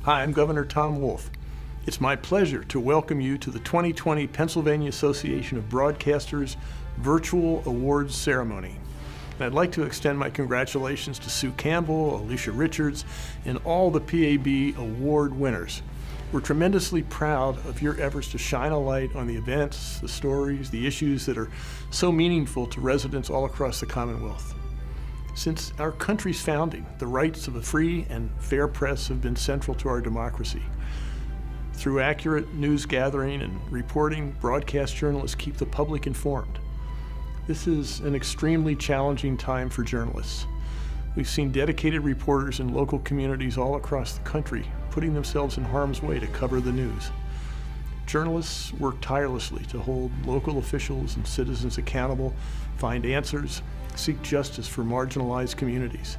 Hi, I'm Governor Tom Wolf. It's my pleasure to welcome you to the 2020 Pennsylvania Association of Broadcasters Virtual Awards Ceremony. And I'd like to extend my congratulations to Sue Campbell, Alicia Richards, and all the PAB award winners. We're tremendously proud of your efforts to shine a light on the events, the stories, the issues that are so meaningful to residents all across the Commonwealth. Since our country's founding, the rights of a free and fair press have been central to our democracy. Through accurate news gathering and reporting, broadcast journalists keep the public informed. This is an extremely challenging time for journalists. We've seen dedicated reporters in local communities all across the country putting themselves in harm's way to cover the news. Journalists work tirelessly to hold local officials and citizens accountable, find answers, seek justice for marginalized communities.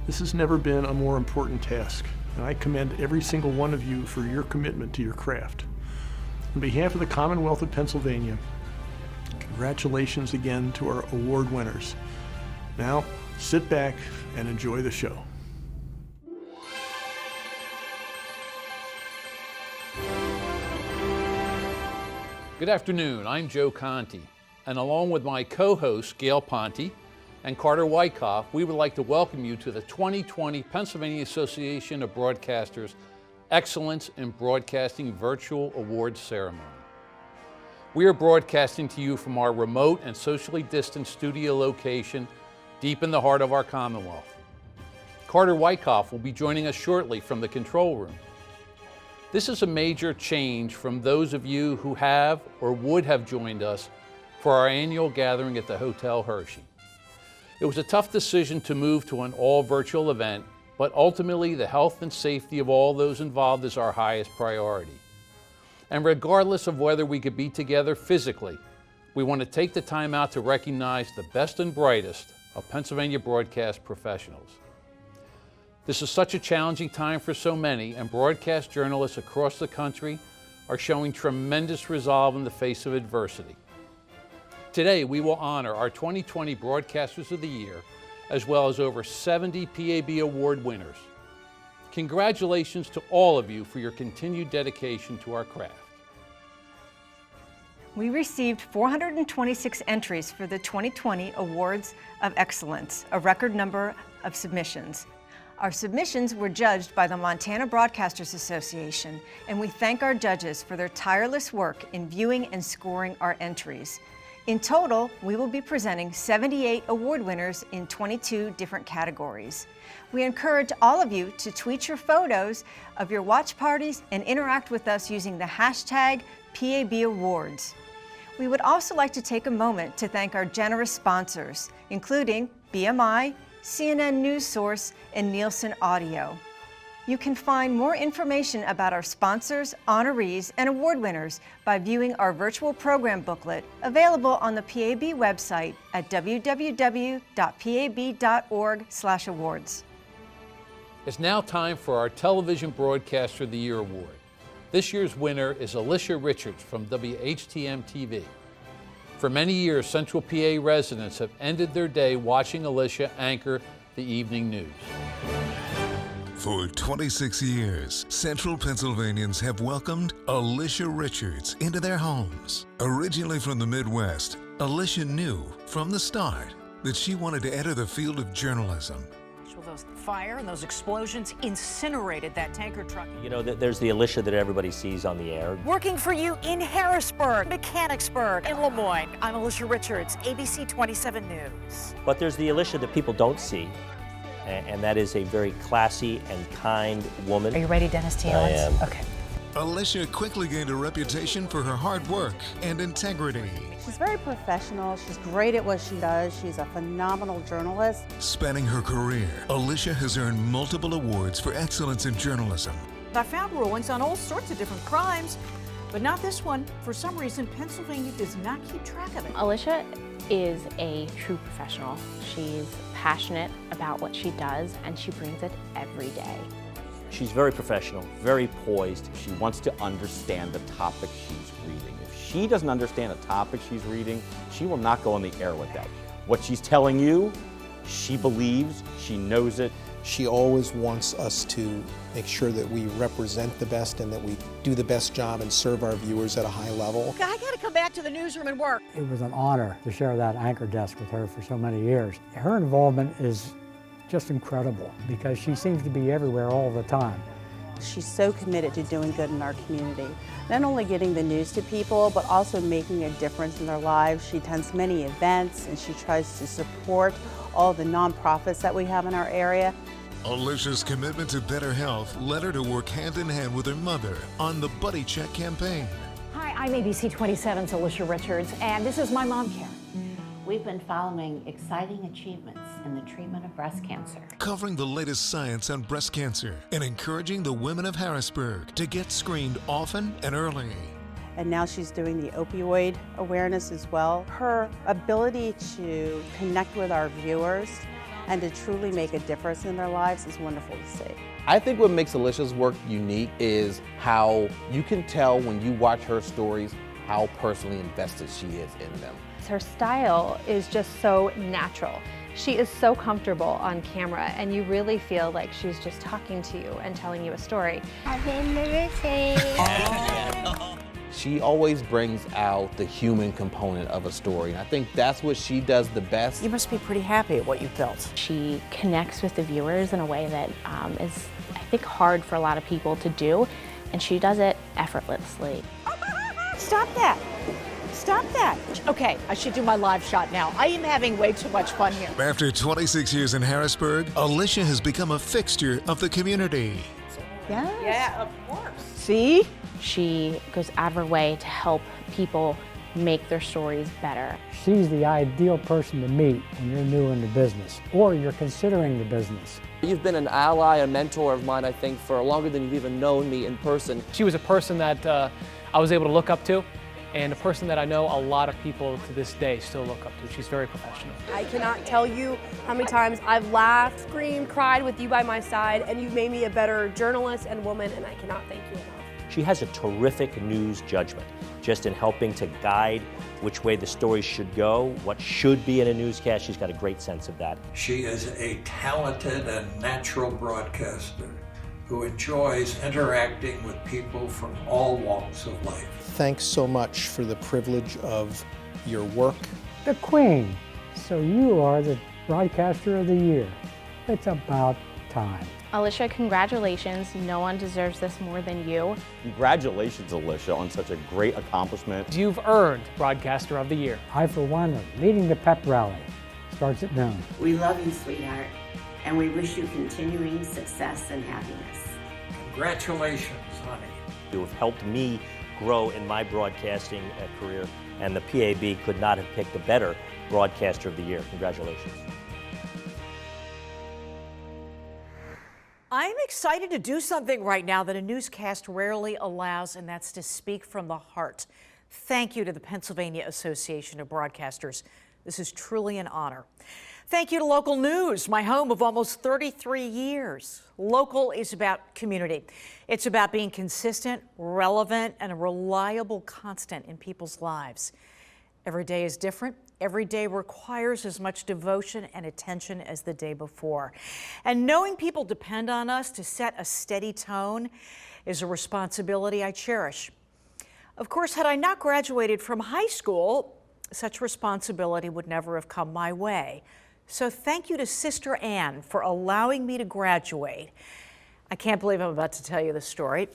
This has never been a more important task, and I commend every single one of you for your commitment to your craft. On behalf of the Commonwealth of Pennsylvania, congratulations again to our award winners. Now, sit back and enjoy the show. Good afternoon, I'm Joe Conti, and along with my co-hosts Gail Ponte and Carter Wyckoff, we would like to welcome you to the 2020 Pennsylvania Association of Broadcasters Excellence in Broadcasting Virtual Awards Ceremony. We are broadcasting to you from our remote and socially distant studio location deep in the heart of our Commonwealth. Carter Wyckoff will be joining us shortly from the control room. This is a major change from those of you who have or would have joined us for our annual gathering at the Hotel Hershey. It was a tough decision to move to an all-virtual event, but ultimately the health and safety of all those involved is our highest priority. And regardless of whether we could be together physically, we want to take the time out to recognize the best and brightest of Pennsylvania broadcast professionals. This is such a challenging time for so many, and broadcast journalists across the country are showing tremendous resolve in the face of adversity. Today, we will honor our 2020 Broadcasters of the Year, as well as over 70 PAB award winners. Congratulations to all of you for your continued dedication to our craft. We received 426 entries for the 2020 Awards of Excellence, a record number of submissions. Our submissions were judged by the Montana Broadcasters Association, and we thank our judges for their tireless work in viewing and scoring our entries. In total, we will be presenting 78 award winners in 22 different categories. We encourage all of you to tweet your photos of your watch parties and interact with us using the hashtag PAB Awards. We would also like to take a moment to thank our generous sponsors, including BMI, CNN News Source, and Nielsen Audio. You can find more information about our sponsors, honorees, and award winners by viewing our virtual program booklet available on the PAB website at www.pab.org/awards. It's now time for our Television Broadcaster of the Year Award. This year's winner is Alicia Richards from WHTM TV. For many years, Central PA residents have ended their day watching Alicia anchor the evening news. For 26 years, Central Pennsylvanians have welcomed Alicia Richards into their homes. Originally from the Midwest, Alicia knew from the start that she wanted to enter the field of journalism. Those fire and those explosions incinerated that tanker truck. You know, there's the Alicia that everybody sees on the air. Working for you in Harrisburg, Mechanicsburg, and Lemoyne. I'm Alicia Richards, ABC 27 News. But there's the Alicia that people don't see, and that is a very classy and kind woman. Are you ready, Dennis T. I am. Okay. Alicia quickly gained a reputation for her hard work and integrity. She's very professional. She's great at what she does. She's a phenomenal journalist. Spanning her career, Alicia has earned multiple awards for excellence in journalism. I found rulings on all sorts of different crimes, but not this one. For some reason, Pennsylvania does not keep track of it. Alicia is a true professional. She's passionate about what she does, and she brings it every day. She's very professional, very poised. She wants to understand the topic she's reading. If she doesn't understand a topic she's reading, she will not go on the air with that. What she's telling you, she believes, she knows it, She always wants us to make sure that we represent the best and that we do the best job and serve our viewers at a high level. I got to come back to the newsroom and work. It was an honor to share that anchor desk with her for so many years. Her involvement is just incredible because she seems to be everywhere all the time. She's so committed to doing good in our community. Not only getting the news to people, but also making a difference in their lives. She attends many events and she tries to support all the nonprofits that we have in our area. Alicia's commitment to better health led her to work hand in hand with her mother on the Buddy Check campaign. Hi, I'm ABC 27's Alicia Richards, and this is my mom, Karen. We've been following exciting achievements in the treatment of breast cancer. Covering the latest science on breast cancer and encouraging the women of Harrisburg to get screened often and early. And now she's doing the opioid awareness as well. Her ability to connect with our viewers and to truly make a difference in their lives is wonderful to see. I think what makes Alicia's work unique is how you can tell when you watch her stories how personally invested she is in them. Her style is just so natural. She is so comfortable on camera, and you really feel like she's just talking to you and telling you a story. Happy anniversary! She always brings out the human component of a story, and I think that's what she does the best. You must be pretty happy at what you've built. She connects with the viewers in a way that is, I think, hard for a lot of people to do, and she does it effortlessly. Stop that! Stop that! Okay, I should do my live shot now. I am having way too much fun here. After 26 years in Harrisburg, Alicia has become a fixture of the community. Yes. Yeah, of course. See? She goes out of her way to help people make their stories better. She's the ideal person to meet when you're new in the business or you're considering the business. You've been an ally, a mentor of mine, I think, for longer than you've even known me in person. She was a person that I was able to look up to, and a person that I know a lot of people to this day still look up to. She's very professional. I cannot tell you how many times I've laughed, screamed, cried with you by my side, and you've made me a better journalist and woman, and I cannot thank you enough. She has a terrific news judgment, just in helping to guide which way the story should go, what should be in a newscast. She's got a great sense of that. She is a talented and natural broadcaster who enjoys interacting with people from all walks of life. Thanks so much for the privilege of your work. The Queen. So you are the Broadcaster of the Year. It's about time. Alicia, congratulations. No one deserves this more than you. Congratulations, Alicia, on such a great accomplishment. You've earned Broadcaster of the Year. I, for one, am leading the pep rally. Starts at noon. We love you, sweetheart, and we wish you continuing success and happiness. Congratulations, honey. You have helped me grow in my broadcasting career, and the PAB could not have picked a better Broadcaster of the Year. Congratulations. I'm excited to do something right now that a newscast rarely allows, and that's to speak from the heart. Thank you to the Pennsylvania Association of Broadcasters. This is truly an honor. Thank you to Local News, my home of almost 33 years. Local is about community. It's about being consistent, relevant, and a reliable constant in people's lives. Every day is different. Every day requires as much devotion and attention as the day before. And knowing people depend on us to set a steady tone is a responsibility I cherish. Of course, had I not graduated from high school, such responsibility would never have come my way. So thank you to Sister Ann for allowing me to graduate. I can't believe I'm about to tell you the story.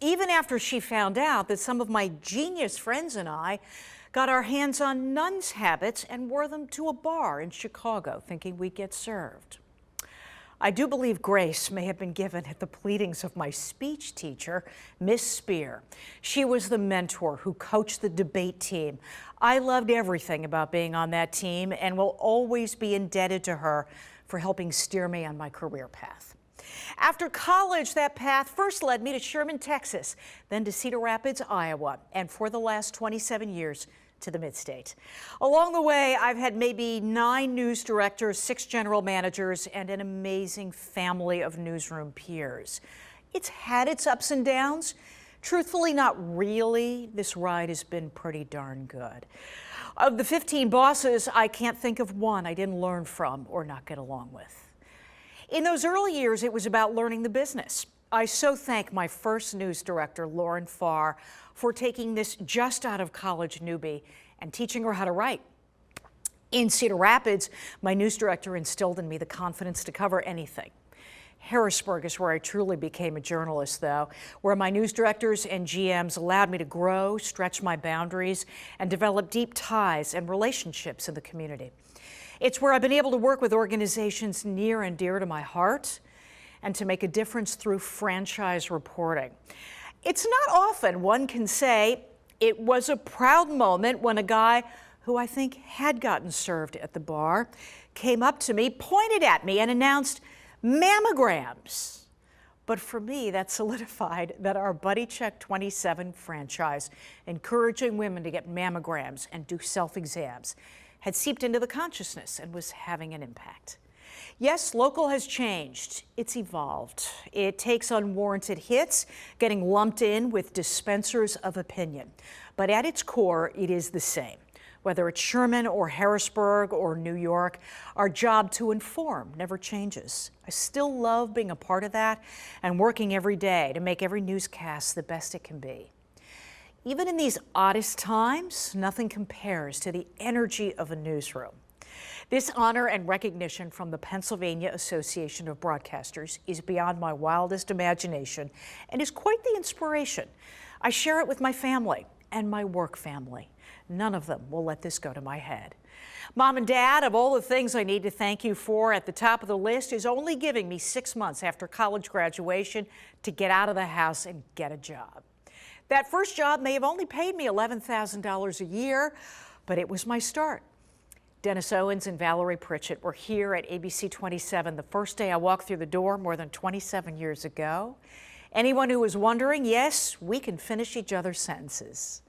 Even after she found out that some of my genius friends and I got our hands on nuns' habits and wore them to a bar in Chicago, thinking we'd get served. I do believe grace may have been given at the pleadings of my speech teacher, Miss Spear. She was the mentor who coached the debate team. I loved everything about being on that team and will always be indebted to her for helping steer me on my career path. After college, that path first led me to Sherman, Texas, then to Cedar Rapids, Iowa, and for the last 27 years to the Mid-State. Along the way, I've had maybe 9 news directors, 6 general managers, and an amazing family of newsroom peers. It's had its ups and downs. Truthfully, not really. This ride has been pretty darn good. Of the 15 bosses, I can't think of one I didn't learn from or not get along with. In those early years, it was about learning the business. I so thank my first news director, Lauren Farr, for taking this just out of college newbie and teaching her how to write. In Cedar Rapids, my news director instilled in me the confidence to cover anything. Harrisburg is where I truly became a journalist, though, where my news directors and GMs allowed me to grow, stretch my boundaries, and develop deep ties and relationships in the community. It's where I've been able to work with organizations near and dear to my heart and to make a difference through franchise reporting. It's not often one can say it was a proud moment when a guy who I think had gotten served at the bar came up to me, pointed at me, and announced mammograms. But for me, that solidified that our Buddy Check 27 franchise, encouraging women to get mammograms and do self-exams, had seeped into the consciousness and was having an impact. Yes, local has changed. It's evolved. It takes unwarranted hits, getting lumped in with dispensers of opinion. But at its core, it is the same. Whether it's Sherman or Harrisburg or New York, our job to inform never changes. I still love being a part of that and working every day to make every newscast the best it can be. Even in these oddest times, nothing compares to the energy of a newsroom. This honor and recognition from the Pennsylvania Association of Broadcasters is beyond my wildest imagination and is quite the inspiration. I share it with my family and my work family. None of them will let this go to my head. Mom and Dad, of all the things I need to thank you for, at the top of the list is only giving me 6 months after college graduation to get out of the house and get a job. That first job may have only paid me $11,000 a year, but it was my start. Dennis Owens and Valerie Pritchett were here at ABC 27 the first day I walked through the door more than 27 years ago. Anyone who was wondering, yes, we can finish each other's sentences.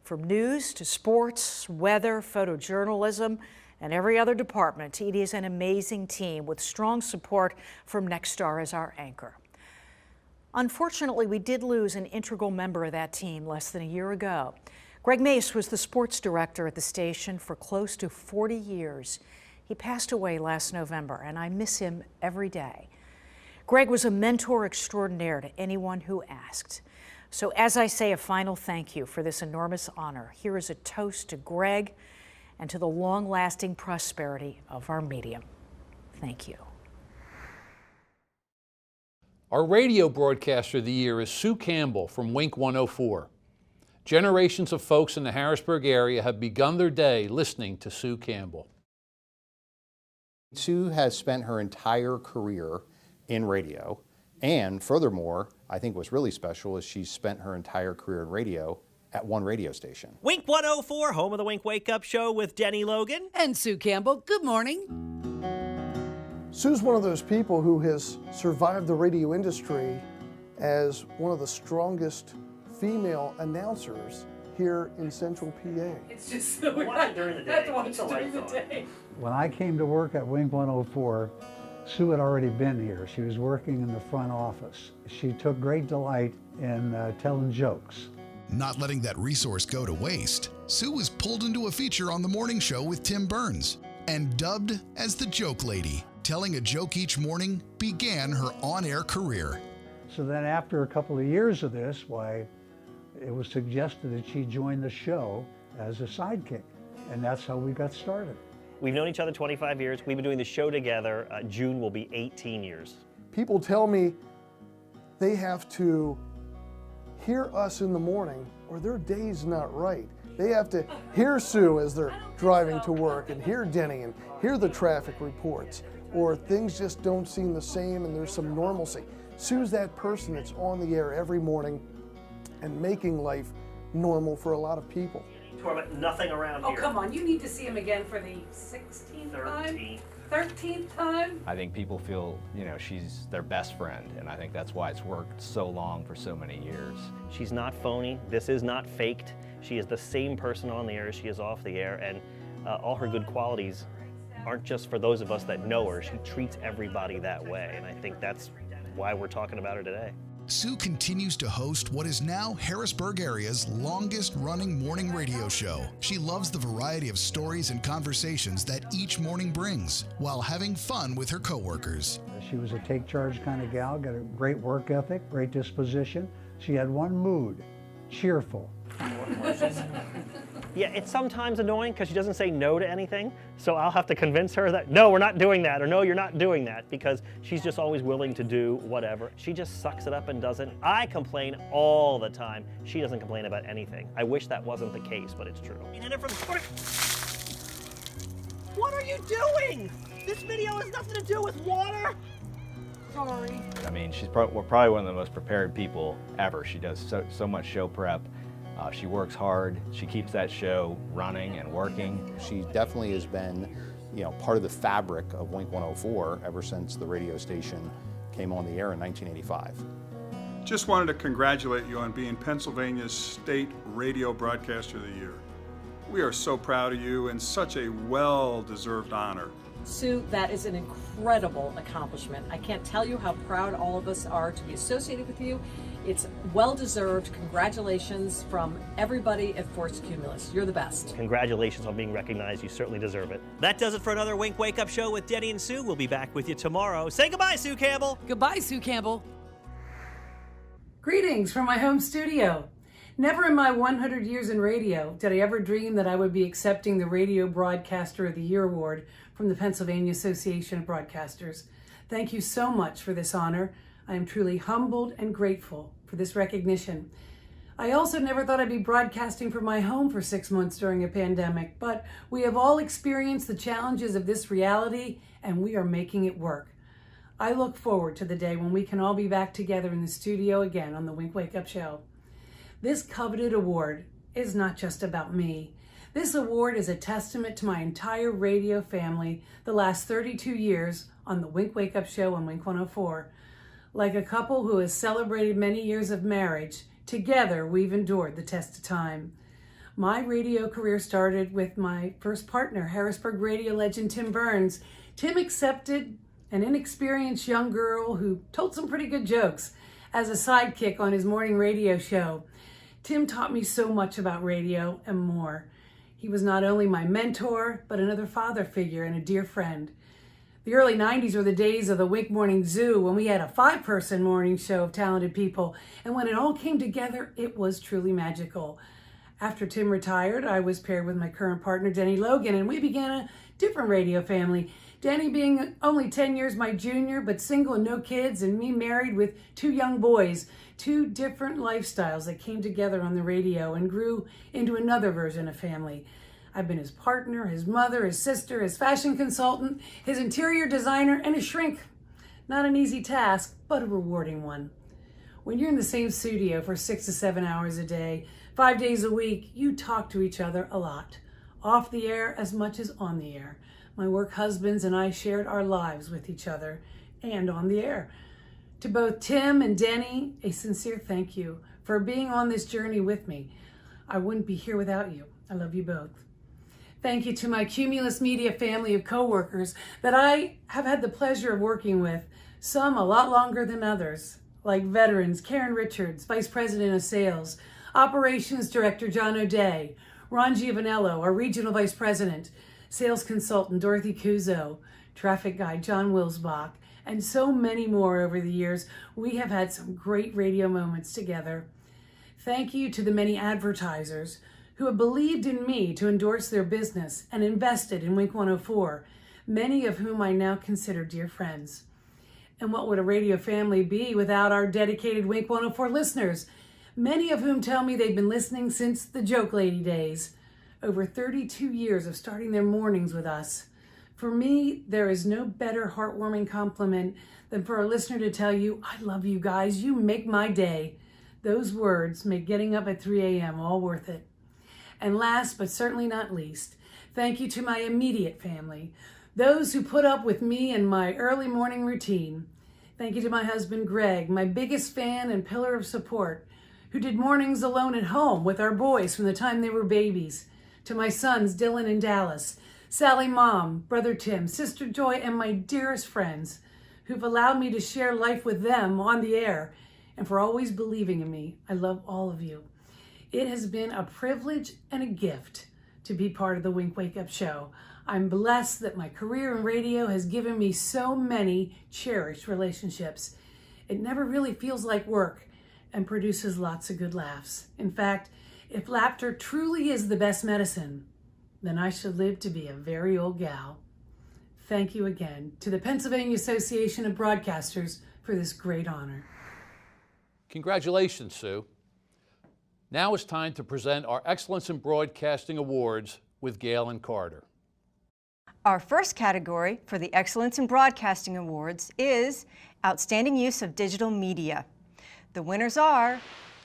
From news to sports, weather, photojournalism, and every other department, it is an amazing team with strong support from Nexstar as our anchor. Unfortunately, we did lose an integral member of that team less than a year ago. Greg Mace was the sports director at the station for close to 40 years. He passed away last November, and I miss him every day. Greg was a mentor extraordinaire to anyone who asked. So as I say a final thank you for this enormous honor, here is a toast to Greg and to the long-lasting prosperity of our medium. Thank you. Our radio broadcaster of the year is Sue Campbell from Wink 104. Generations of folks in the Harrisburg area have begun their day listening to Sue Campbell. Sue has spent her entire career in radio, and furthermore, I think what's really special is she's spent her entire career in radio at one radio station. Wink 104, home of the Wink Wake Up Show with Denny Logan. And Sue Campbell, good morning. Sue's one of those people who has survived the radio industry as one of the strongest female announcers here in Central PA. It's just so weird. During the day. That's why it's during the day. When I came to work at Wink 104, Sue had already been here. She was working in the front office. She took great delight in telling jokes. Not letting that resource go to waste, Sue was pulled into a feature on The Morning Show with Tim Burns and dubbed as the Joke Lady. Telling a joke each morning began her on-air career. So then after a couple of years of this, it was suggested that she join the show as a sidekick, and that's how we got started. We've known each other 25 years. We've been doing the show together. June will be 18 years. People tell me they have to hear us in the morning or their day's not right. They have to hear Sue as they're driving to work and hear Denny and hear the traffic reports, or things just don't seem the same and there's some normalcy. Sue's that person that's on the air every morning and making life normal for a lot of people. Torment, nothing around here. Oh, come on, you need to see him again for the 16th time? 13th time? I think people feel, she's their best friend, and I think that's why it's worked so long for so many years. She's not phony. This is not faked. She is the same person on the air as she is off the air, and all her good qualities aren't just for those of us that know her. She treats everybody that way, and I think that's why we're talking about her today. Sue continues to host what is now Harrisburg area's longest-running morning radio show. She loves the variety of stories and conversations that each morning brings, while having fun with her coworkers. She was a take-charge kind of gal, got a great work ethic, great disposition. She had one mood, cheerful. Yeah, it's sometimes annoying because she doesn't say no to anything, so I'll have to convince her that, no, we're not doing that, or no, you're not doing that, because she's just always willing to do whatever. She just sucks it up and doesn't. I complain all the time. She doesn't complain about anything. I wish that wasn't the case, but it's true. What are you doing? This video has nothing to do with water. Sorry. I mean, she's probably one of the most prepared people ever. She does so much show prep. She works hard. She keeps that show running and working. She definitely has been, part of the fabric of Wink 104 ever since the radio station came on the air in 1985. Just wanted to congratulate you on being Pennsylvania's State Radio Broadcaster of the Year. We are so proud of you and such a well-deserved honor. Sue, that is an incredible accomplishment. I can't tell you how proud all of us are to be associated with you. It's well-deserved. Congratulations from everybody at Force Cumulus. You're the best. Congratulations on being recognized. You certainly deserve it. That does it for another Wink Wake Up Show with Denny and Sue. We'll be back with you tomorrow. Say goodbye, Sue Campbell. Goodbye, Sue Campbell. Greetings from my home studio. Never in my 100 years in radio did I ever dream that I would be accepting the Radio Broadcaster of the Year award from the Pennsylvania Association of Broadcasters. Thank you so much for this honor. I am truly humbled and grateful for this recognition. I also never thought I'd be broadcasting from my home for 6 months during a pandemic, but we have all experienced the challenges of this reality, and we are making it work. I look forward to the day when we can all be back together in the studio again on the Wink Wake Up Show. This coveted award is not just about me. This award is a testament to my entire radio family the last 32 years on the Wink Wake Up Show on Wink 104. Like a couple who has celebrated many years of marriage, together we've endured the test of time. My radio career started with my first partner, Harrisburg radio legend Tim Burns. Tim accepted an inexperienced young girl who told some pretty good jokes as a sidekick on his morning radio show. Tim taught me so much about radio and more. He was not only my mentor, but another father figure and a dear friend. The early 90s were the days of the Wink Morning Zoo, when we had a 5-person morning show of talented people. And when it all came together, it was truly magical. After Tim retired, I was paired with my current partner, Denny Logan, and we began a different radio family. Denny being only 10 years my junior, but single and no kids, and me married with 2 young boys. 2 different lifestyles that came together on the radio and grew into another version of family. I've been his partner, his mother, his sister, his fashion consultant, his interior designer, and his shrink. Not an easy task, but a rewarding one. When you're in the same studio for 6 to 7 hours a day, 5 days a week, you talk to each other a lot. Off the air as much as on the air. My work husbands and I shared our lives with each other and on the air. To both Tim and Denny, a sincere thank you for being on this journey with me. I wouldn't be here without you. I love you both. Thank you to my Cumulus Media family of coworkers that I have had the pleasure of working with, some a lot longer than others, like veterans Karen Richards, Vice President of Sales, Operations Director John O'Day, Ron Giovanello, our Regional Vice President, Sales Consultant Dorothy Kuzo, Traffic Guide John Wilsbach, and so many more over the years. We have had some great radio moments together. Thank you to the many advertisers who have believed in me to endorse their business and invested in Wink 104, many of whom I now consider dear friends. And what would a radio family be without our dedicated Wink 104 listeners, many of whom tell me they've been listening since the Joke Lady days, over 32 years of starting their mornings with us. For me, there is no better heartwarming compliment than for a listener to tell you, I love you guys, you make my day. Those words make getting up at 3 a.m. all worth it. And last, but certainly not least, thank you to my immediate family, those who put up with me and my early morning routine. Thank you to my husband, Greg, my biggest fan and pillar of support, who did mornings alone at home with our boys from the time they were babies. To my sons, Dylan and Dallas, Sally Mom, Brother Tim, Sister Joy, and my dearest friends, who've allowed me to share life with them on the air and for always believing in me. I love all of you. It has been a privilege and a gift to be part of the Wink Wake Up Show. I'm blessed that my career in radio has given me so many cherished relationships. It never really feels like work and produces lots of good laughs. In fact, if laughter truly is the best medicine, then I should live to be a very old gal. Thank you again to the Pennsylvania Association of Broadcasters for this great honor. Congratulations, Sue. Now it's time to present our Excellence in Broadcasting Awards with Gail and Carter. Our first category for the Excellence in Broadcasting Awards is Outstanding Use of Digital Media. The winners are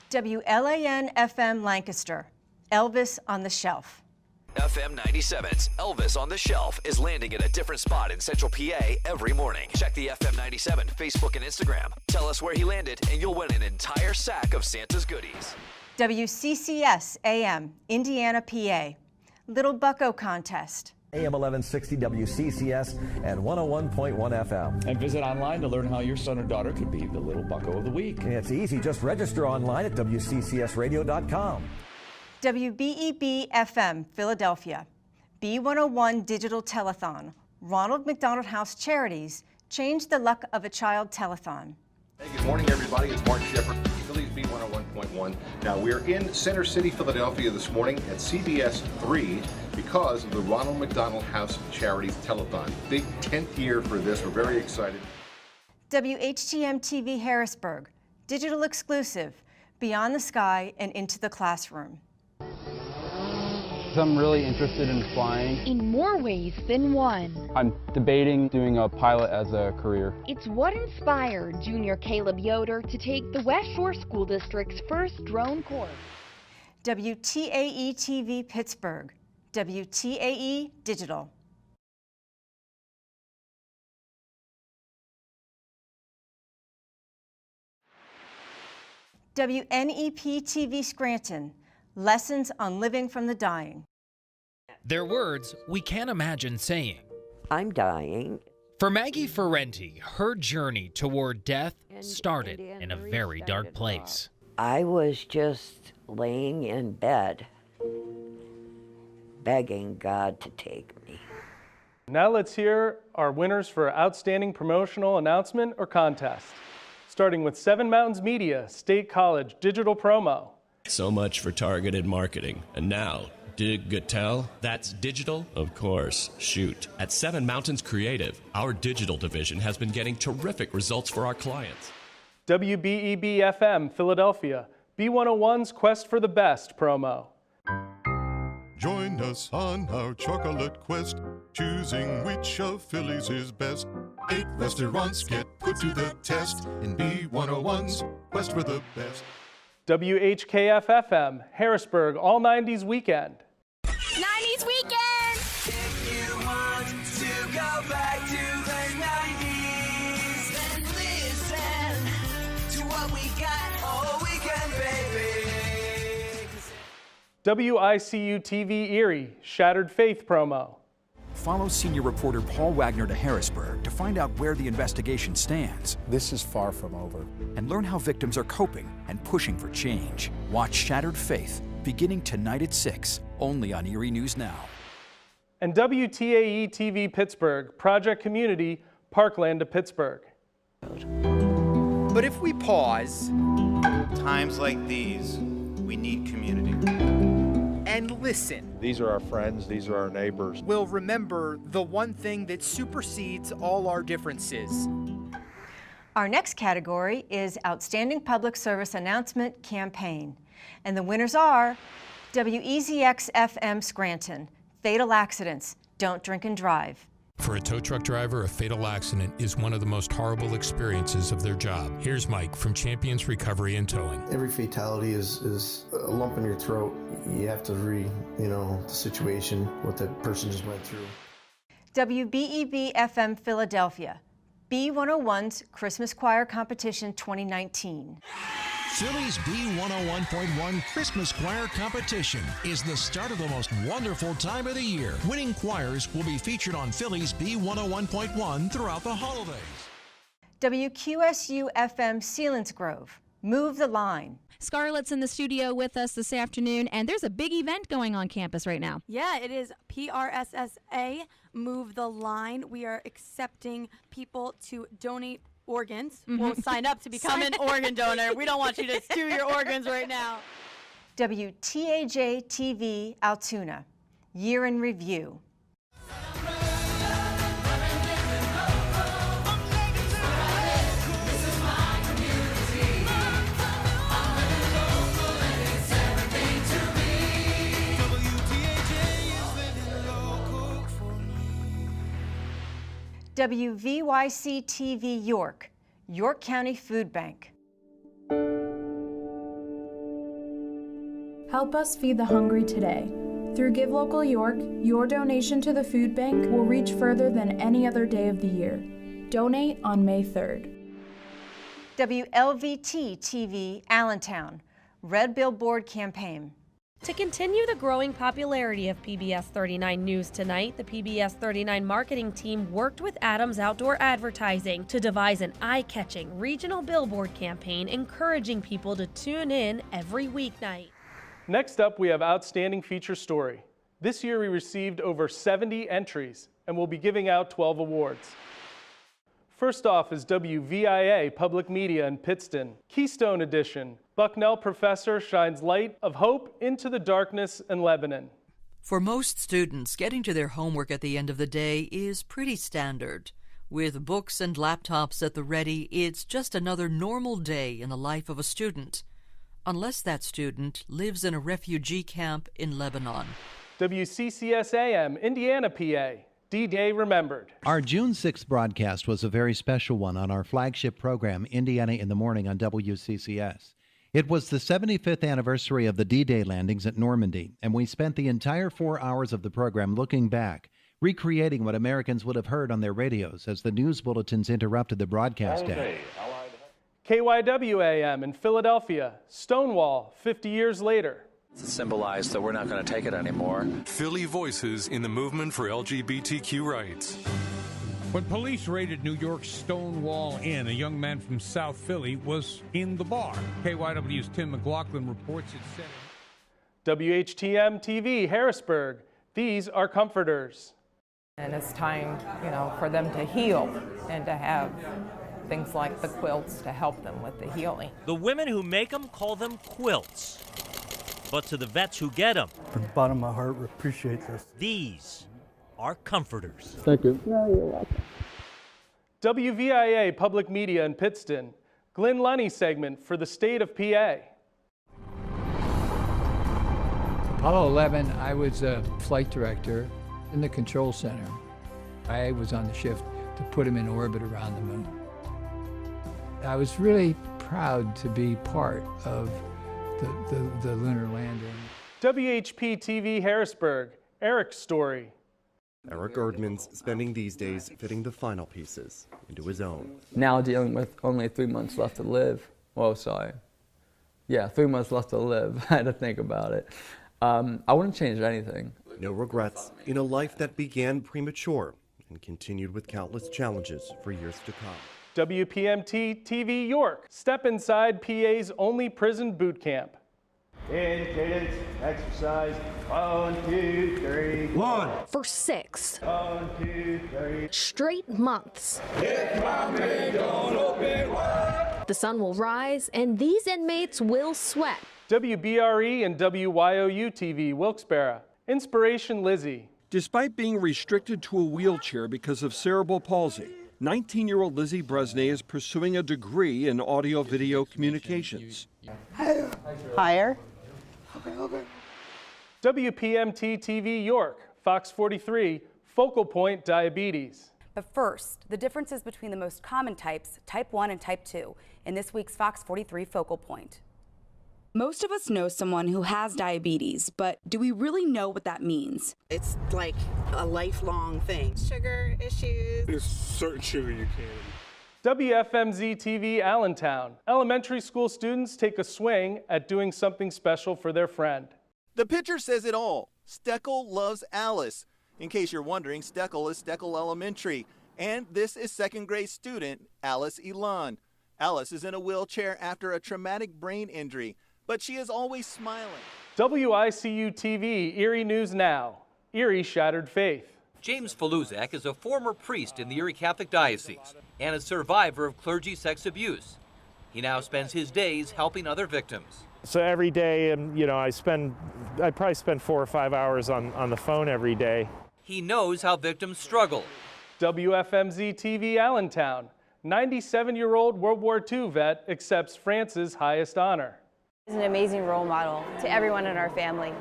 WLAN-FM Lancaster, Elvis on the Shelf. FM 97's Elvis on the Shelf is landing at a different spot in Central PA every morning. Check the FM 97 Facebook and Instagram. Tell us where he landed and you'll win an entire sack of Santa's goodies. WCCS AM, Indiana, PA, Little Bucko Contest. AM 1160 WCCS and 101.1 FM. And visit online to learn how your son or daughter could be the Little Bucko of the Week. And it's easy. Just register online at WCCSradio.com. WBEB FM, Philadelphia, B101 Digital Telethon, Ronald McDonald House Charities, Change the Luck of a Child Telethon. Hey, good morning, everybody. It's Mark Shepard, Phillies B101.1. Now, we're in Center City, Philadelphia this morning at CBS 3 because of the Ronald McDonald House Charities Telethon. Big 10th year for this. We're very excited. WHTM TV Harrisburg, digital exclusive, Beyond the Sky and Into the Classroom. I'm really interested in flying. In more ways than one. I'm debating doing a pilot as a career. It's what inspired junior Caleb Yoder to take the West Shore School District's first drone course. WTAE TV Pittsburgh, WTAE Digital. WNEP TV Scranton, Lessons on Living from the Dying. They're words we can't imagine saying. I'm dying. For Maggie Ferrenti, her journey toward death started in a very dark place. I was just laying in bed, begging God to take me. Now let's hear our winners for Outstanding Promotional Announcement or Contest. Starting with Seven Mountains Media, State College Digital Promo. So much for targeted marketing. And now, Dig-Gatel? That's digital? Of course. Shoot. At Seven Mountains Creative, our digital division has been getting terrific results for our clients. WBEB FM, Philadelphia, B101's Quest for the Best promo. Join us on our chocolate quest, choosing which of Philly's is best. 8 restaurants get put to the test in B101's Quest for the Best. WHKF FM, Harrisburg, All 90s Weekend. 90s Weekend! If you want to go back to the 90s, then listen to what we got all weekend, baby. WICU TV Erie, Shattered Faith promo. Follow senior reporter Paul Wagner to Harrisburg to find out where the investigation stands. This is far from over. And learn how victims are coping and pushing for change. Watch Shattered Faith, beginning tonight at 6, only on Erie News Now. And WTAE TV Pittsburgh, Project Community, Parkland to Pittsburgh. But if we pause, times like these, we need community. And listen. These are our friends, these are our neighbors. We'll remember the one thing that supersedes all our differences. Our next category is Outstanding Public Service Announcement Campaign. And the winners are WEZX FM Scranton, Fatal Accidents, Don't Drink and Drive. For a tow truck driver, a fatal accident is one of the most horrible experiences of their job. Here's Mike from Champions Recovery and Towing. Every fatality is a lump in your throat. You have to read, the situation, what the person just went through. WBEB FM Philadelphia, B101's Christmas Choir Competition 2019. Philly's B101.1 Christmas Choir Competition is the start of the most wonderful time of the year. Winning choirs will be featured on Philly's B101.1 throughout the holidays. WQSU FM Selinsgrove, Move the Line. Scarlett's in the studio with us this afternoon, and there's a big event going on campus right now. Yeah, it is PRSSA, Move the Line. We are accepting people to donate organs. Well, sign up to become an organ donor. We don't want you to steal your organs right now. WTAJ-TV Altoona, Year in Review. WVYC-TV York, York County Food Bank. Help us feed the hungry today. Through Give Local York, your donation to the food bank will reach further than any other day of the year. Donate on May 3rd. WLVT-TV Allentown, Red Billboard Campaign. To continue the growing popularity of PBS 39 News Tonight, the PBS 39 marketing team worked with Adams Outdoor Advertising to devise an eye-catching regional billboard campaign encouraging people to tune in every weeknight. Next up, we have Outstanding Feature Story. This year we received over 70 entries, and we'll be giving out 12 awards. First off is WVIA Public Media in Pittston, Keystone Edition. Bucknell professor shines light of hope into the darkness in Lebanon. For most students, getting to their homework at the end of the day is pretty standard. With books and laptops at the ready, it's just another normal day in the life of a student. Unless that student lives in a refugee camp in Lebanon. WCCS-AM, Indiana, PA. D-Day Remembered. Our June 6th broadcast was a very special one on our flagship program, Indiana in the Morning on WCCS. It was the 75th anniversary of the D-Day landings at Normandy, and we spent the entire 4 hours of the program looking back, recreating what Americans would have heard on their radios as the news bulletins interrupted the broadcast day. KYW-AM in Philadelphia, Stonewall, 50 years later. To symbolize that we're not going to take it anymore. Philly voices in the movement for LGBTQ rights. When police raided New York's Stonewall Inn, a young man from South Philly was in the bar. KYW's Tim McLaughlin reports it said. WHTM-TV, Harrisburg. These are comforters. And it's time, for them to heal and to have things like the quilts to help them with the healing. The women who make them call them quilts. But to the vets who get them, from the bottom of my heart, we appreciate this. These are comforters. Thank you. No, you're welcome. WVIA Public Media in Pittston, Glenn Lunny segment for the state of PA. Apollo 11, I was a flight director in the control center. I was on the shift to put him in orbit around the moon. I was really proud to be part of the lunar landing. WHP-TV Harrisburg, Eric's story. Eric Erdman's spending these days fitting the final pieces into his own. Now dealing with only 3 months left to live. Well, sorry. Yeah, 3 months left to live. I had to think about it. I wouldn't change anything. No regrets in a life that began premature and continued with countless challenges for years to come. WPMT-TV York, step inside PA's only prison boot camp. In cadence, exercise, 1, 2, 3. 1. For 6 1, 2, 3. straight months. If my man don't open wide. The sun will rise and these inmates will sweat. WBRE and WYOU-TV Wilkes-Barre, Inspiration Lizzie. Despite being restricted to a wheelchair because of cerebral palsy, 19-year-old Lizzie Bresnay is pursuing a degree in audio-video communications. Higher. Okay. WPMT-TV York, Fox 43, Focal Point Diabetes. But first, the differences between the most common types, type 1 and type 2, in this week's Fox 43 Focal Point. Most of us know someone who has diabetes, but do we really know what that means? It's like a lifelong thing. Sugar issues. There's certain sugar you can't. WFMZ-TV Allentown. Elementary school students take a swing at doing something special for their friend. The picture says it all. Steckel loves Alice. In case you're wondering, Steckel is Steckel Elementary. And this is second grade student Alice Elan. Alice is in a wheelchair after a traumatic brain injury, but she is always smiling. WICU TV, Erie News Now. Erie Shattered Faith. James Faluzak is a former priest in the Erie Catholic Diocese and a survivor of clergy sex abuse. He now spends his days helping other victims. So every day, I probably spend 4 or 5 hours on the phone every day. He knows how victims struggle. WFMZ TV Allentown. 97-year-old World War II vet accepts France's highest honor. He's an amazing role model to everyone in our family.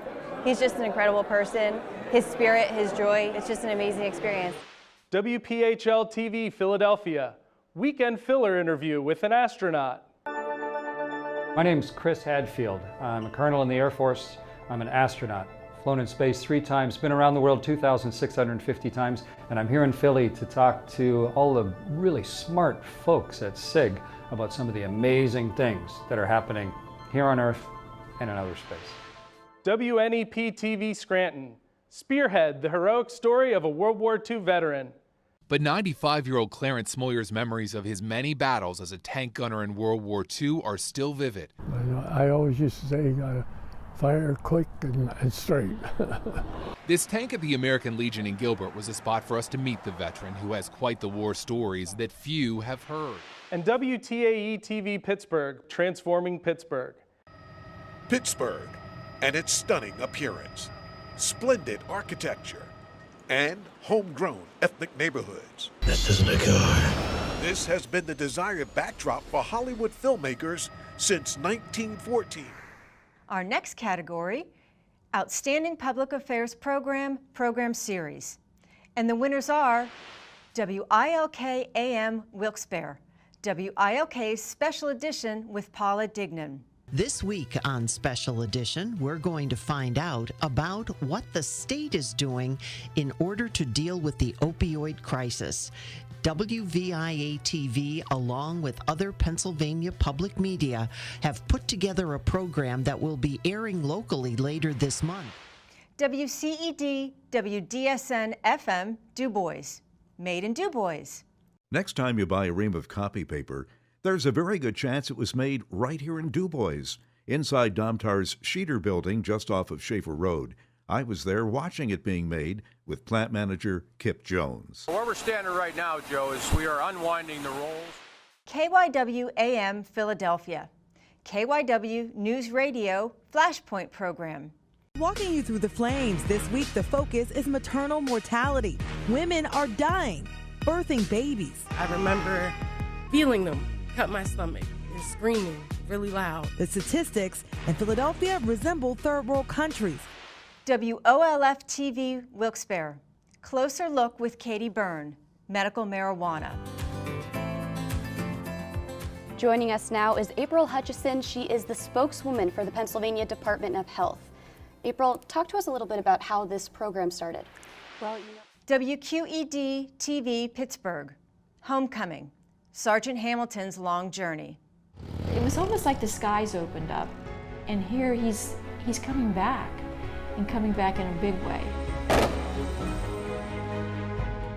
He's just an incredible person. His spirit, his joy, it's just an amazing experience. WPHL TV Philadelphia. Weekend filler interview with an astronaut. My name's Chris Hadfield. I'm a colonel in the Air Force. I'm an astronaut. Flown in space 3 times, been around the world 2,650 times, and I'm here in Philly to talk to all the really smart folks at SIG about some of the amazing things that are happening here on Earth and in outer space. WNEP TV Scranton. Spearhead, the heroic story of a World War II veteran. But 95-year-old Clarence Smoller's memories of his many battles as a tank gunner in World War II are still vivid. I always used to say, fire quick and straight. This tank at the American Legion in Gilbert was a spot for us to meet the veteran who has quite the war stories that few have heard. And WTAE TV Pittsburgh, transforming Pittsburgh. Pittsburgh and its stunning appearance, splendid architecture, and homegrown ethnic neighborhoods. This isn't a car. This has been the desired backdrop for Hollywood filmmakers since 1914. Our next category, Outstanding Public Affairs Program Series. And the winners are WILK AM Wilkes-Barre, WILK's Special Edition with Paula Dignan. This week on Special Edition, we're going to find out about what the state is doing in order to deal with the opioid crisis. WVIA-TV, along with other Pennsylvania public media, have put together a program that will be airing locally later this month. WCED, WDSN-FM, Du Bois, made in Du Bois. Next time you buy a ream of copy paper, there's a very good chance it was made right here in Du Bois, inside Domtar's Sheeter building just off of Schaefer Road. I was there watching it being made with plant manager Kip Jones. Where we're standing right now, Joe, is we are unwinding the rolls. KYW AM Philadelphia, KYW News Radio Flashpoint program. Walking you through the flames, this week the focus is maternal mortality. Women are dying, birthing babies. I remember feeling them cut my stomach and screaming really loud. The statistics in Philadelphia resemble third world countries. WOLF TV Wilkes-Barre, Closer Look with Katie Byrne, Medical Marijuana. Joining us now is April Hutchison. She is the spokeswoman for the Pennsylvania Department of Health. April, talk to us a little bit about how this program started. Well, WQED TV Pittsburgh, Homecoming, Sergeant Hamilton's long journey. It was almost like the skies opened up, and here he's coming back, and coming back in a big way.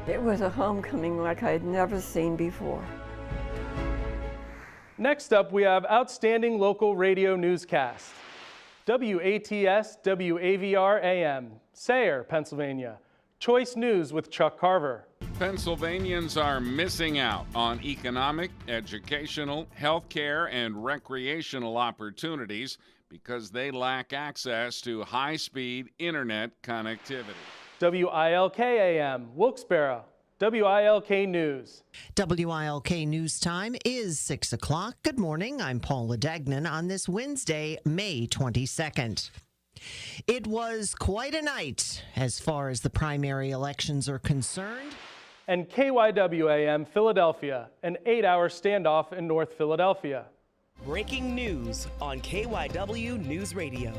It was a homecoming like I had never seen before. Next up, we have Outstanding Local Radio Newscast. WATS, WAVR AM, Sayre, Pennsylvania. Choice News with Chuck Carver. Pennsylvanians are missing out on economic, educational, healthcare, and recreational opportunities because they lack access to high-speed internet connectivity. WILK AM, Wilkes-Barre. WILK News. WILK News Time is 6 o'clock. Good morning. I'm Paula Degnan on this Wednesday, May 22nd. It was quite a night as far as the primary elections are concerned. And KYW AM Philadelphia, an 8-hour standoff in North Philadelphia. Breaking news on KYW News Radio.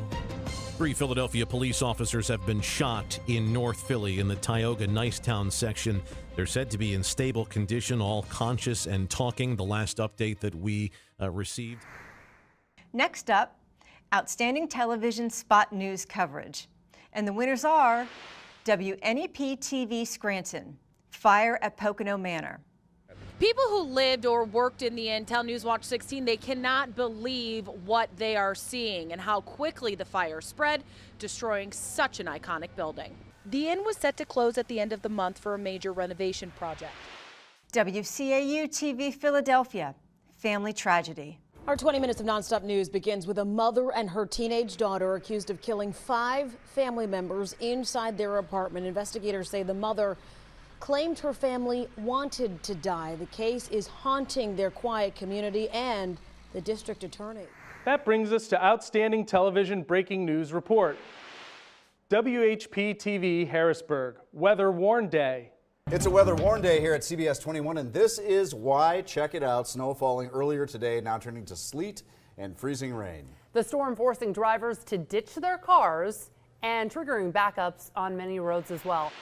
3 Philadelphia police officers have been shot in North Philly in the Tioga Nicetown section. They're said to be in stable condition, all conscious and talking, the last update that we received. Next up, Outstanding Television Spot News Coverage. And the winners are WNEP TV Scranton, Fire at Pocono Manor. People who lived or worked in the inn tell Newswatch 16 they cannot believe what they are seeing and how quickly the fire spread, destroying such an iconic building. The inn was set to close at the end of the month for a major renovation project. WCAU TV Philadelphia, family tragedy. Our 20 minutes of nonstop news begins with a mother and her teenage daughter accused of killing 5 family members inside their apartment. Investigators say the mother claimed her family wanted to die. The case is haunting their quiet community and the district attorney. That brings us to Outstanding Television Breaking News Report. WHP TV Harrisburg, Weather Worn Day. It's a weather worn day here at CBS 21, and this is why. Check it out. Snow falling earlier today, now turning to sleet and freezing rain. The storm forcing drivers to ditch their cars and triggering backups on many roads as well.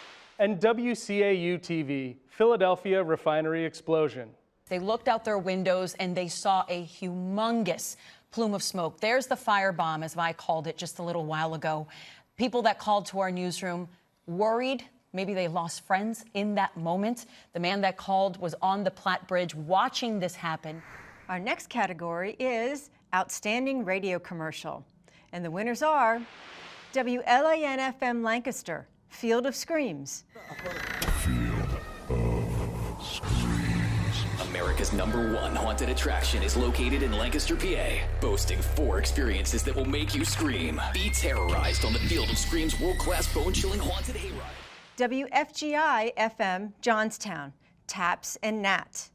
And WCAU TV, Philadelphia refinery explosion. They looked out their windows and they saw a humongous plume of smoke. There's the firebomb, as I called it just a little while ago. People that called to our newsroom worried. Maybe they lost friends in that moment. The man that called was on the Platte Bridge watching this happen. Our next category is Outstanding Radio Commercial. And the winners are WLAN-FM Lancaster, Field of Screams. America's #1 haunted attraction is located in Lancaster, PA, boasting 4 experiences that will make you scream. Be terrorized on the Field of Screams world-class bone-chilling haunted hayride. WFGI-FM Johnstown, Taps and Nat.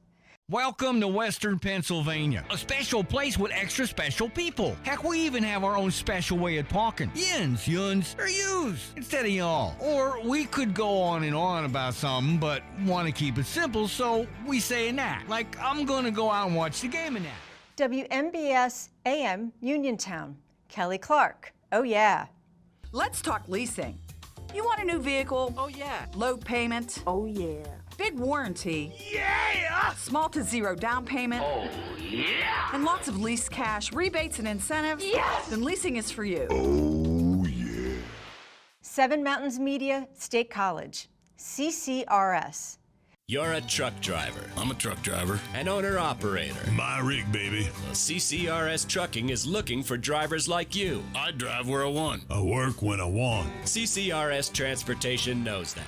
Welcome to Western Pennsylvania, a special place with extra special people. Heck, we even have our own special way of talking. Yins, yuns, or yous, instead of y'all. Or we could go on and on about something, but want to keep it simple, so we say a nat. Like, I'm gonna go out and watch the game in that. WMBS AM Uniontown, Kelly Clark. Oh yeah. Let's talk leasing. You want a new vehicle? Oh yeah. Low payment? Oh yeah. Big warranty? Yeah! Small to zero down payment? Oh yeah! And lots of lease cash, rebates and incentives? Yes! Then leasing is for you. Oh yeah. Seven Mountains Media State College, CCRS. You're a truck driver. I'm a truck driver. An owner-operator. My rig, baby. Well, CCRS Trucking is looking for drivers like you. I drive where I want. I work when I want. CCRS Transportation knows that.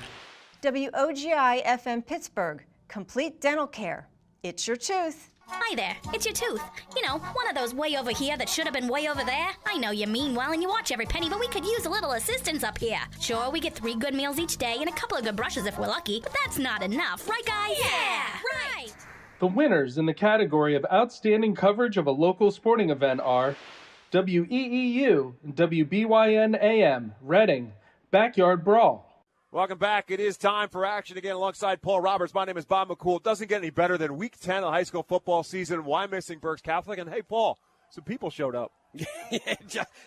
WOGI-FM Pittsburgh, Complete Dental Care. It's your tooth. Hi there, it's your tooth. You know, one of those way over here that should have been way over there. I know you mean well and you watch every penny, but we could use a little assistance up here. Sure, we get 3 good meals each day and a couple of good brushes if we're lucky, but that's not enough, right guys? Yeah, right! The winners in the category of Outstanding Coverage of a Local Sporting Event are WEEU and WBYN-AM, Reading, Backyard Brawl. Welcome back. It is time for action again alongside Paul Roberts. My name is Bob McCool. It doesn't get any better than Week 10 of the high school football season. Wyomissing Berks Catholic. And, hey, Paul, some people showed up.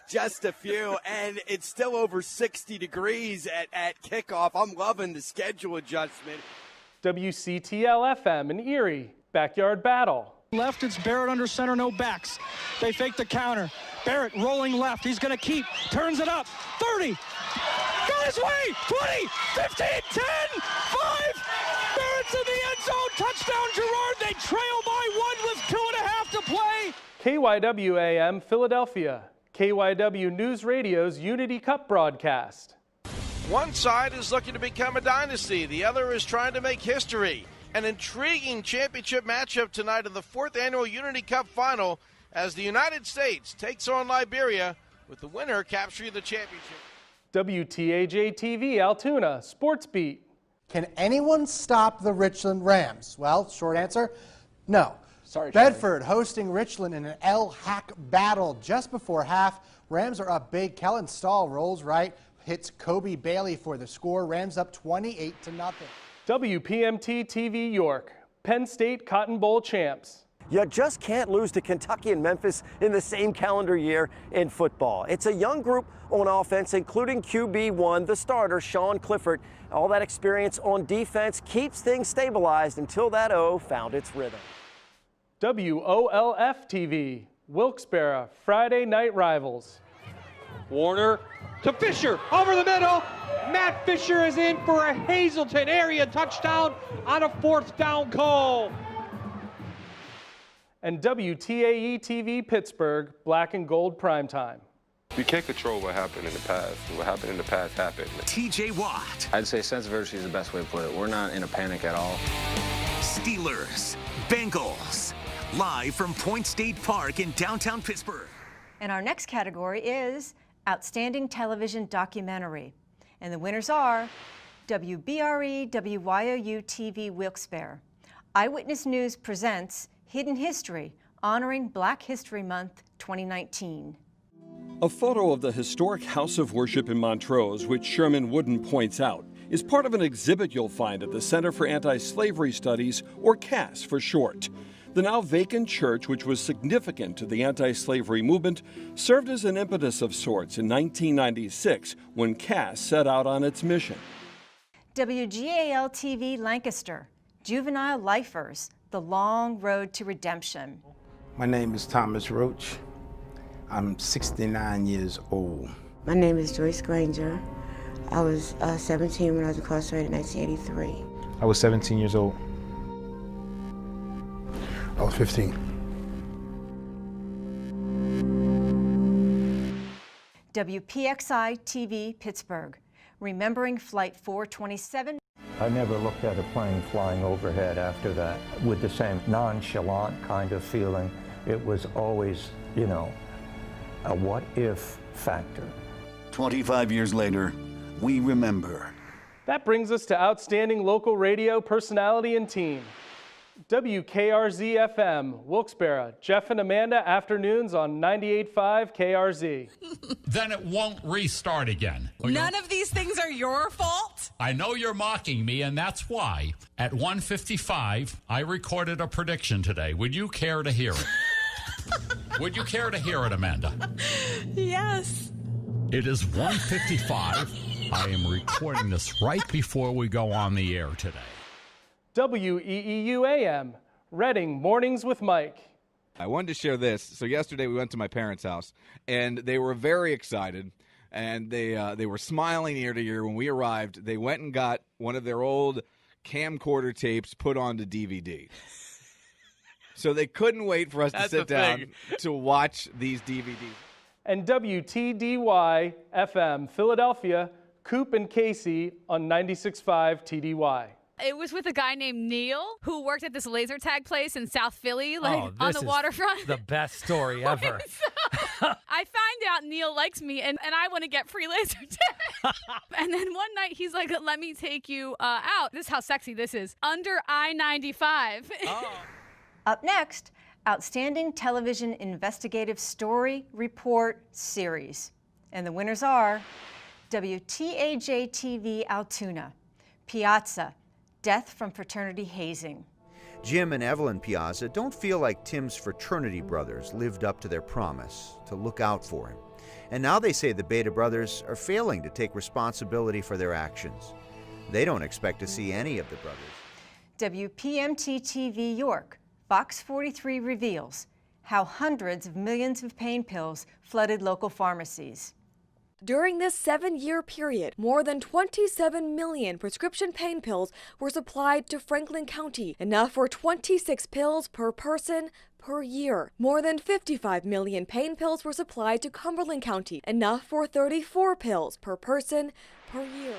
Just a few, and it's still over 60 degrees at kickoff. I'm loving the schedule adjustment. WCTL-FM in Erie, Backyard Battle. Left, it's Barrett under center, no backs. They fake the counter. Barrett rolling left. He's going to keep. Turns it up. 30. Got his way. 20, 15, 10, 5. Barrett's in the end zone. Touchdown, Girard. They trail by 1 with 2.5 to play. KYW-AM Philadelphia, KYW News Radio's Unity Cup broadcast. One side is looking to become a dynasty. The other is trying to make history. An intriguing championship matchup tonight in the 4th annual Unity Cup final as the United States takes on Liberia, with the winner capturing the championship. WTAJ-TV Altoona, Sports Beat. Can anyone stop the Richland Rams? Well, short answer, no. Sorry, Bedford hosting Richland in an El-Hack battle just before half. Rams are up big. Kellen Stahl rolls right, hits Kobe Bailey for the score. Rams up 28-0. WPMT-TV York, Penn State Cotton Bowl champs. You just can't lose to Kentucky and Memphis in the same calendar year in football. It's a young group on offense, including QB1, the starter, Sean Clifford. All that experience on defense keeps things stabilized until that O found its rhythm. WOLF-TV, Wilkes-Barre, Friday Night Rivals. Warner to Fisher, over the middle. Matt Fisher is in for a Hazleton area touchdown on a 4th down call. And WTAE-TV Pittsburgh, Black and Gold Primetime. You can't control what happened in the past. What happened in the past happened. TJ Watt. I'd say sense of urgency is the best way to put it. We're not in a panic at all. Steelers, Bengals, live from Point State Park in downtown Pittsburgh. And our next category is Outstanding Television Documentary. And the winners are WBRE WYOU TV Wilkes-Barre. Eyewitness News presents Hidden History, honoring Black History Month 2019. A photo of the historic House of Worship in Montrose, which Sherman Wooden points out, is part of an exhibit you'll find at the Center for Anti-Slavery Studies, or CAS for short. The now vacant church, which was significant to the anti-slavery movement, served as an impetus of sorts in 1996 when CAS set out on its mission. WGAL TV Lancaster, Juvenile Lifers, The Long Road to Redemption. My name is Thomas Roach. I'm 69 years old. My name is Joyce Granger. I was 17 when I was incarcerated in 1983. I was 17 years old. I was 15. WPXI TV Pittsburgh, remembering Flight 427. I never looked at a plane flying overhead after that with the same nonchalant kind of feeling. It was always, you know, a what if factor. 25 years later, we remember. That brings us to Outstanding Local Radio Personality and Team. WKRZ-FM, Wilkes-Barre, Jeff and Amanda afternoons on 98.5 KRZ. Then it won't restart again. None of these things are your fault? I know you're mocking me, and that's why. At 1:55, I recorded a prediction today. Would you care to hear it? Would you care to hear it, Amanda? Yes. It is 1:55. I am recording this right before we go on the air today. WEEU-AM, Reading Mornings with Mike. I wanted to share this. So yesterday we went to my parents' house, and they were very excited, and they were smiling ear to ear when we arrived. They went and got one of their old camcorder tapes put onto DVD. So they couldn't wait for us to sit down to watch these DVDs. And WTDY-FM, Philadelphia, Coop and Casey on 96.5 TDY. It was with a guy named Neil who worked at this laser tag place in South Philly, on the waterfront. The best story ever. I find out Neil likes me, and I want to get free laser tag. And then one night he's like, let me take you out. This is how sexy this is. Under I-95. Up next, Outstanding Television Investigative Story Report Series. And the winners are WTAJ-TV Altoona, Piazza, Death from Fraternity Hazing. Jim and Evelyn Piazza don't feel like Tim's fraternity brothers lived up to their promise to look out for him. And now they say the Beta brothers are failing to take responsibility for their actions. They don't expect to see any of the brothers. WPMT-TV York, Fox 43 reveals how hundreds of millions of pain pills flooded local pharmacies. During this 7-year period, more than 27 million prescription pain pills were supplied to Franklin County, enough for 26 pills per person per year. More than 55 million pain pills were supplied to Cumberland County, enough for 34 pills per person per year.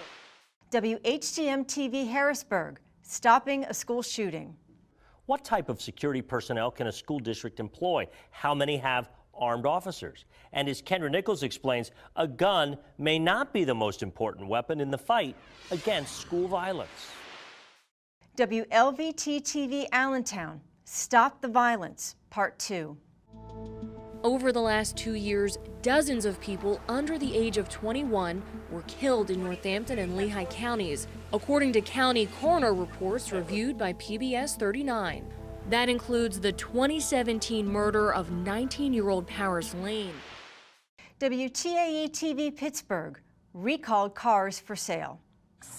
WHGM-TV Harrisburg, stopping a school shooting. What type of security personnel can a school district employ? How many have armed officers? And as Kendra Nichols explains, a gun may not be the most important weapon in the fight against school violence. WLVT-TV Allentown, Stop the Violence, Part 2. Over the last 2 years, dozens of people under the age of 21 were killed in Northampton and Lehigh counties, according to county coroner reports reviewed by PBS 39. That includes the 2017 murder of 19-year-old Paris Lane. WTAE-TV Pittsburgh, recalled cars for sale.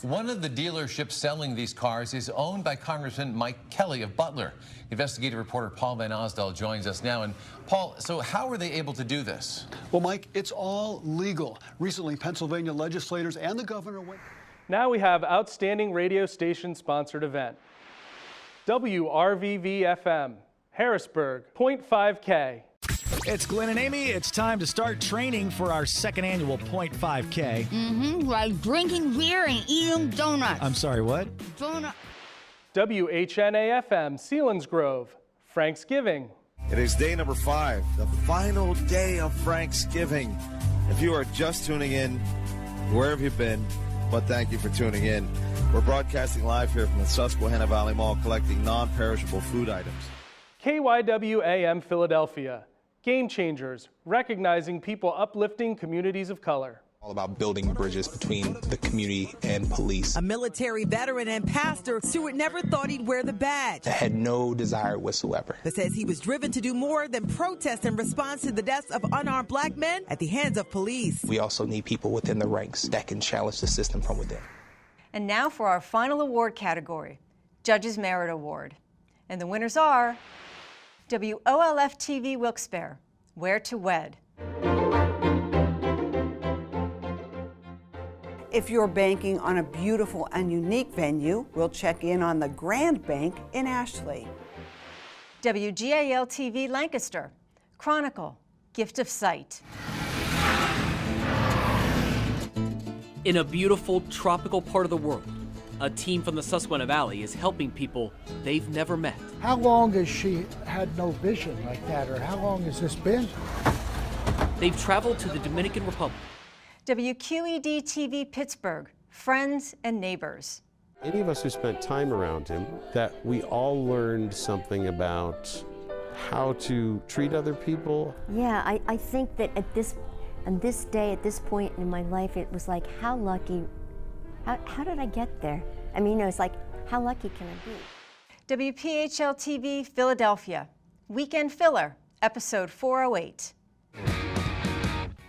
One of the dealerships selling these cars is owned by Congressman Mike Kelly of Butler. Investigative reporter Paul Van Osdal joins us now. And Paul, so how were they able to do this? Well, Mike, it's all legal. Recently, Pennsylvania legislators and the governor went. Now we have Outstanding Radio Station Sponsored Event. WRVV-FM, Harrisburg, 0.5K. It's Glenn and Amy. It's time to start training for our second annual 0.5K. Like drinking beer and eating donuts. I'm sorry, what? Donut. WHNA-FM, Selinsgrove, Franksgiving. It is day number 5, the final day of Franksgiving. If you are just tuning in, where have you been? But thank you for tuning in. We're broadcasting live here from the Susquehanna Valley Mall, collecting non-perishable food items. KYW-AM Philadelphia, Game Changers, recognizing people uplifting communities of color. All about building bridges between the community and police. A military veteran and pastor, Stewart never thought he'd wear the badge. I had no desire whatsoever. But says he was driven to do more than protest in response to the deaths of unarmed black men at the hands of police. We also need people within the ranks that can challenge the system from within. And now for our final award category, Judges Merit Award. And the winners are WOLF-TV Wilkes-Barre, Where to Wed. If you're banking on a beautiful and unique venue, we'll check in on the Grand Bank in Ashley. WGAL-TV Lancaster, Chronicle, Gift of Sight. In a beautiful tropical part of the world, a team from the Susquehanna Valley is helping people they've never met. How long has she had no vision like that, or how long has this been? They've traveled to the Dominican Republic. WQED-TV Pittsburgh, Friends and Neighbors. Any of us who spent time around him, that we all learned something about how to treat other people. Yeah, I think that on this day, at this point in my life, it was like, how lucky, how did I get there? I mean, it was like, how lucky can I be? WPHL-TV Philadelphia, Weekend Filler, Episode 408.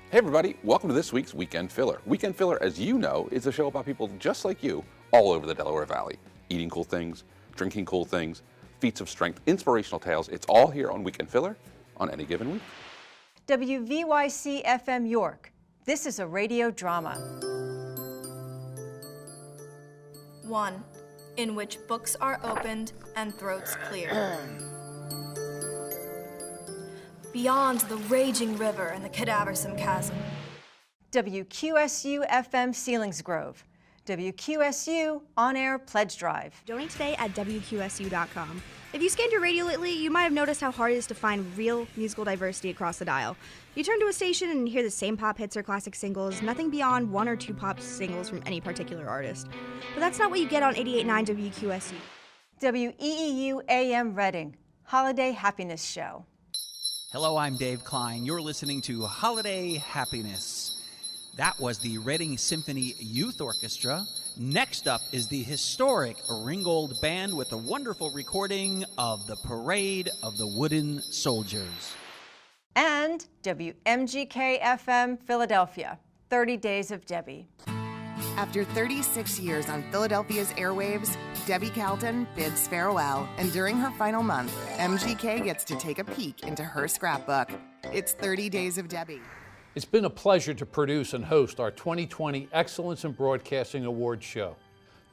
Hey everybody, welcome to this week's Weekend Filler. Weekend Filler, as you know, is a show about people just like you all over the Delaware Valley. Eating cool things, drinking cool things, feats of strength, inspirational tales. It's all here on Weekend Filler on any given week. WVYC-FM York. This is a radio drama. 1. In which books are opened and throats cleared. Beyond the raging river and the cadaversome chasm. WQSU-FM Selinsgrove. WQSU On-Air Pledge Drive. Donate today at WQSU.com. If you scanned your radio lately, you might have noticed how hard it is to find real musical diversity across the dial. You turn to a station and hear the same pop hits or classic singles, nothing beyond 1 or 2 pop singles from any particular artist. But that's not what you get on 88.9 WQSU. WEEU-AM Reading, Holiday Happiness Show. Hello, I'm Dave Klein. You're listening to Holiday Happiness. That was the Reading Symphony Youth Orchestra. Next up is the historic Ringgold Band with a wonderful recording of the Parade of the Wooden Soldiers. And WMGK-FM Philadelphia, 30 Days of Debbie. After 36 years on Philadelphia's airwaves, Debbie Calton bids farewell, and during her final month, MGK gets to take a peek into her scrapbook. It's 30 Days of Debbie. It's been a pleasure to produce and host our 2020 Excellence in Broadcasting Awards show.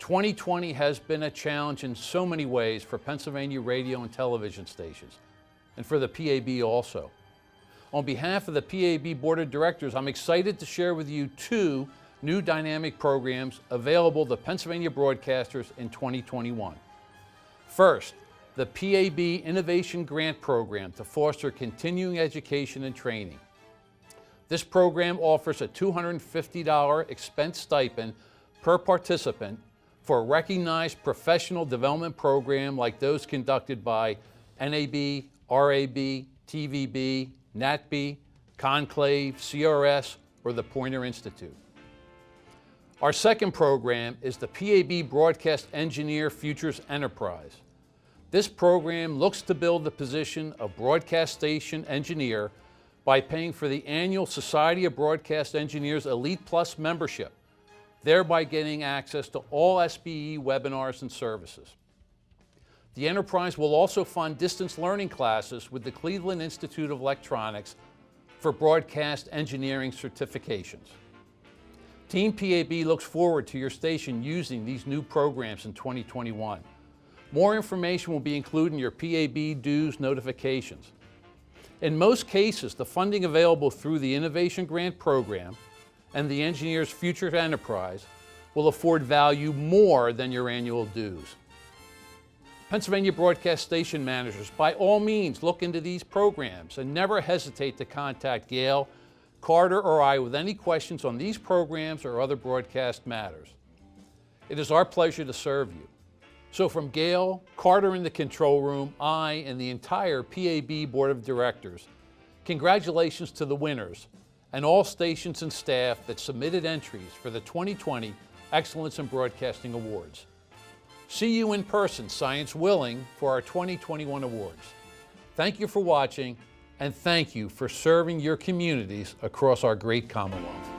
2020 has been a challenge in so many ways for Pennsylvania radio and television stations, and for the PAB also. On behalf of the PAB Board of Directors, I'm excited to share with you 2 new dynamic programs available to Pennsylvania broadcasters in 2021. First, the PAB Innovation Grant Program to foster continuing education and training. This program offers a $250 expense stipend per participant for a recognized professional development program like those conducted by NAB, RAB, TVB, NATB, Conclave, CRS, or the Poynter Institute. Our second program is the PAB Broadcast Engineer Futures Enterprise. This program looks to build the position of broadcast station engineer by paying for the annual Society of Broadcast Engineers Elite Plus membership, thereby getting access to all SBE webinars and services. The enterprise will also fund distance learning classes with the Cleveland Institute of Electronics for broadcast engineering certifications. Team PAB looks forward to your station using these new programs in 2021. More information will be included in your PAB dues notifications. In most cases, the funding available through the Innovation Grant Program and the Engineers Future Enterprise will afford value more than your annual dues. Pennsylvania broadcast station managers, by all means, look into these programs and never hesitate to contact Gail, Carter, or I with any questions on these programs or other broadcast matters. It is our pleasure to serve you. So from Gail, Carter in the control room, I, and the entire PAB Board of Directors, congratulations to the winners and all stations and staff that submitted entries for the 2020 Excellence in Broadcasting Awards. See you in person, science willing, for our 2021 awards. Thank you for watching, and thank you for serving your communities across our great Commonwealth.